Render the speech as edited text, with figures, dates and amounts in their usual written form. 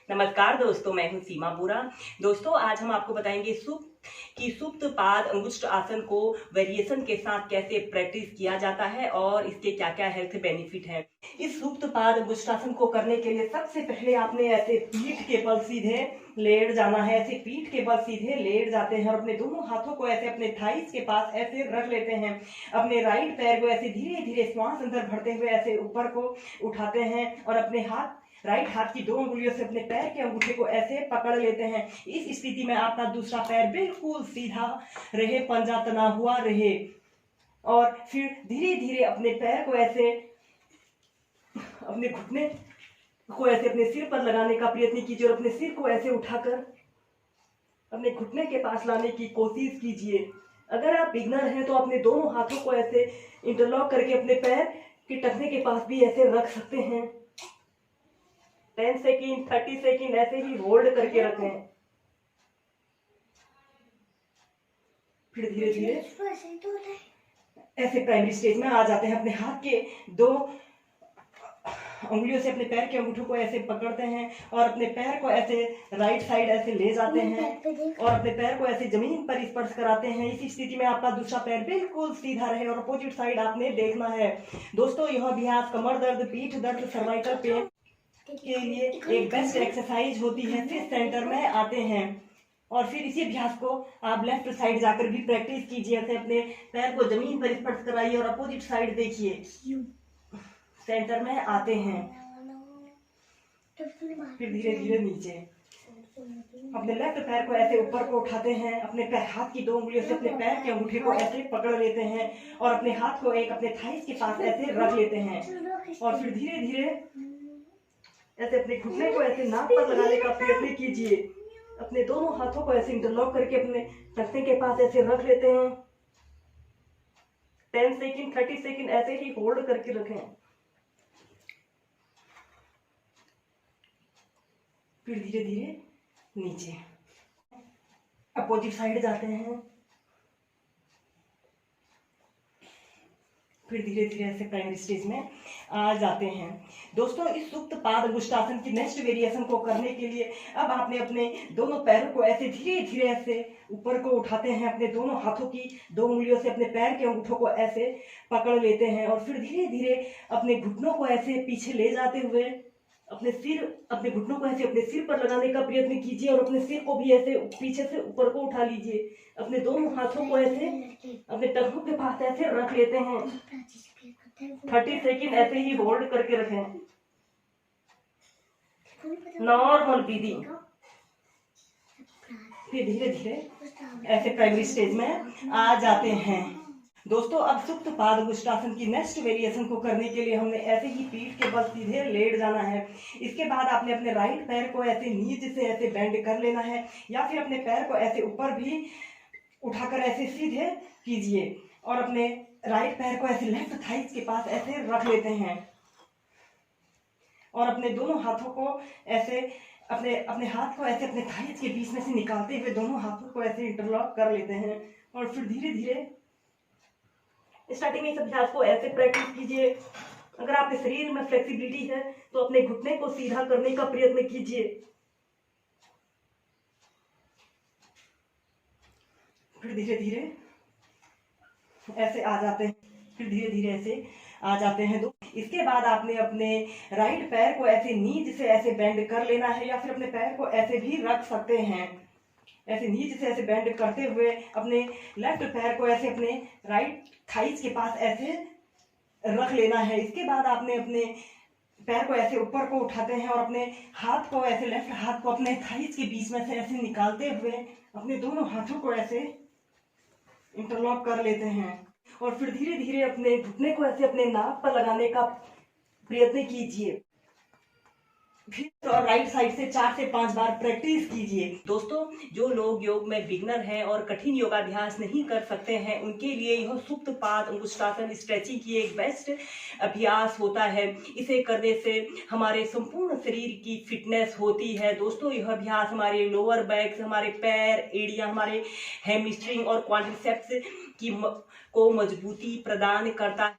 नमस्कार दोस्तों, मैं हूं सीमा बोरा। दोस्तों, आज हम आपको बताएंगे सुप्त पाद अंगुष्ठ आसन को वेरिएशन के साथ कैसे प्रैक्टिस किया जाता है और इसके क्या क्या हेल्थ बेनिफिट है। इस सुप्त पाद अंगुष्ठ आसन को करने के लिए सबसे पहले आपने ऐसे पीठ के बल सीधे लेट जाना है। ऐसे पीठ के बल सीधे लेट जाते हैं और अपने दोनों हाथों को ऐसे अपने थाइस के पास ऐसे रख लेते हैं। अपने राइट पैर को ऐसे धीरे धीरे श्वास अंदर भरते हुए ऐसे ऊपर को उठाते हैं और अपने राइट हाथ की 2 उंगलियों से अपने पैर के अंगूठे को ऐसे पकड़ लेते हैं। इस स्थिति में आपका दूसरा पैर बिल्कुल सीधा रहे, पंजा तना हुआ रहे और फिर धीरे धीरे अपने पैर को ऐसे अपने घुटने को ऐसे अपने सिर पर लगाने का प्रयत्न कीजिए और अपने सिर को ऐसे उठाकर अपने घुटने के पास लाने की कोशिश कीजिए। अगर आप बिगनर हैं तो अपने दोनों हाथों को ऐसे इंटरलॉक करके अपने पैर के टखने के पास भी ऐसे रख सकते हैं। 10 सेकेंड 30 सेकेंड ऐसे ही होल्ड करके रखें। फिर धीरे धीरे ऐसे प्राइमरी स्टेज में आ जाते हैं। अपने हाथ के 2 उंगलियों से अपने पैर के अंगूठों को ऐसे पकड़ते हैं और अपने पैर को ऐसे राइट साइड ऐसे ले जाते हैं और अपने पैर को ऐसे जमीन पर स्पर्श कराते हैं। इसी स्थिति में आपका दूसरा पैर बिल्कुल सीधा रहे और अपोजिट साइड आपने देखना है। दोस्तों, यह अभ्यास कमर दर्द, पीठ दर्द, सर्वाइकल पेन के लिए एक बेस्ट एक्सरसाइज होती है। फिर सेंटर में आते हैं और फिर इसी अभ्यास को आप लेफ्ट साइड जाकर भी प्रैक्टिस कीजिए। ऐसे अपने पैर को जमीन पर स्पर्श कराइए और अपोजिट साइड देखिए। सेंटर में आते हैं, फिर धीरे धीरे नीचे अपने लेफ्ट पैर को ऐसे ऊपर को उठाते हैं। अपने हाथ की 2 उंगलियों से अपने पैर के अंगूठे को ऐसे पकड़ लेते हैं और अपने हाथ को एक अपने थाइस के पास ऐसे रख लेते हैं और फिर धीरे धीरे ऐसे अपने घुटने को ऐसे नाक पर लगाने का प्रयत्न कीजिए। अपने दोनों हाथों को ऐसे इंटरलॉक करके अपने टखने के पास ऐसे रख लेते हैं। 10 सेकेंड 30 सेकेंड ऐसे ही होल्ड करके रखें। फिर धीरे धीरे नीचे अपोजिट साइड जाते हैं। फिर धीरे धीरे ऐसे प्राइमरी स्टेज में आ जाते हैं। दोस्तों, इस सुप्त पाद अंगुष्ठ आसन की नेक्स्ट वेरिएशन को करने के लिए अब आपने अपने दोनों पैरों को ऐसे धीरे धीरे ऐसे ऊपर को उठाते हैं। अपने दोनों हाथों की 2 उंगलियों से अपने पैर के अंगूठों को ऐसे पकड़ लेते हैं और फिर धीरे धीरे अपने घुटनों को ऐसे पीछे ले जाते हुए अपने घुटनों को ऐसे अपने सिर पर लगाने का प्रयत्न कीजिए और अपने सिर को भी ऐसे पीछे से ऊपर को उठा लीजिए। अपने दोनों हाथों को ऐसे अपने टखनों के पास ऐसे रख लेते हैं। 30 सेकेंड ऐसे ही होल्ड करके रखें। Normal breathing. फिर धीरे धीरे ऐसे प्राइमरी स्टेज में आ जाते हैं। दोस्तों, अब सुप्त पाद अंगुष्ठ आसन की नेक्स्ट वेरिएशन को करने के लिए हमने ऐसे ही पीठ के बल सीधे लेट जाना है। इसके बाद आपने अपने राइट पैर को ऐसे नीचे से ऐसे बेंड कर लेना है या फिर अपने पैर को ऐसे ऊपर भी उठाकर ऐसे सीधे कीजिए और अपने राइट पैर को ऐसे लेफ्ट थाइस के पास ऐसे रख लेते हैं और अपने दोनों हाथों को ऐसे अपने हाथ को ऐसे अपने थाइस के बीच में से निकालते हुए दोनों हाथों को ऐसे इंटरलॉक कर लेते हैं और फिर धीरे धीरे स्टार्टिंग में इस अभ्यास को ऐसे प्रैक्टिस कीजिए। अगर आपके शरीर में फ्लेक्सिबिलिटी है तो अपने घुटने को सीधा करने का प्रयत्न कीजिए। फिर धीरे धीरे ऐसे आ जाते हैं। फिर धीरे धीरे ऐसे आ जाते हैं। इसके बाद आपने अपने राइट पैर को ऐसे नीचे से ऐसे बेंड कर लेना है या फिर अपने पैर को ऐसे भी रख सकते हैं। ऐसे नीचे से ऐसे बेंड करते हुए अपने लेफ्ट पैर को ऐसे अपने राइट थाइस के पास ऐसे रख लेना है। इसके बाद आपने अपने पैर को ऐसे ऊपर को उठाते हैं और अपने हाथ को ऐसे लेफ्ट हाथ को अपने थाइस के बीच में से ऐसे निकालते हुए अपने दोनों हाथों को ऐसे इंटरलॉक कर लेते हैं और फिर धीरे धीरे अपने घुटने को ऐसे अपने नाक पर लगाने का प्रयत्न कीजिए। फिर तो राइट साइड से 4 से 5 बार प्रैक्टिस कीजिए। दोस्तों, जो लोग योग में बिगनर हैं और कठिन योगाभ्यास नहीं कर सकते हैं, उनके लिए यह सुप्त पाद अंगुष्ठासन स्ट्रेचिंग की एक बेस्ट अभ्यास होता है। इसे करने से हमारे संपूर्ण शरीर की फिटनेस होती है। दोस्तों, यह अभ्यास हमारे लोअर बैक, हमारे पैर, एड़ियां, हमारे हैमस्ट्रिंग और क्वाड्रिसेप्स को मजबूती प्रदान करता है।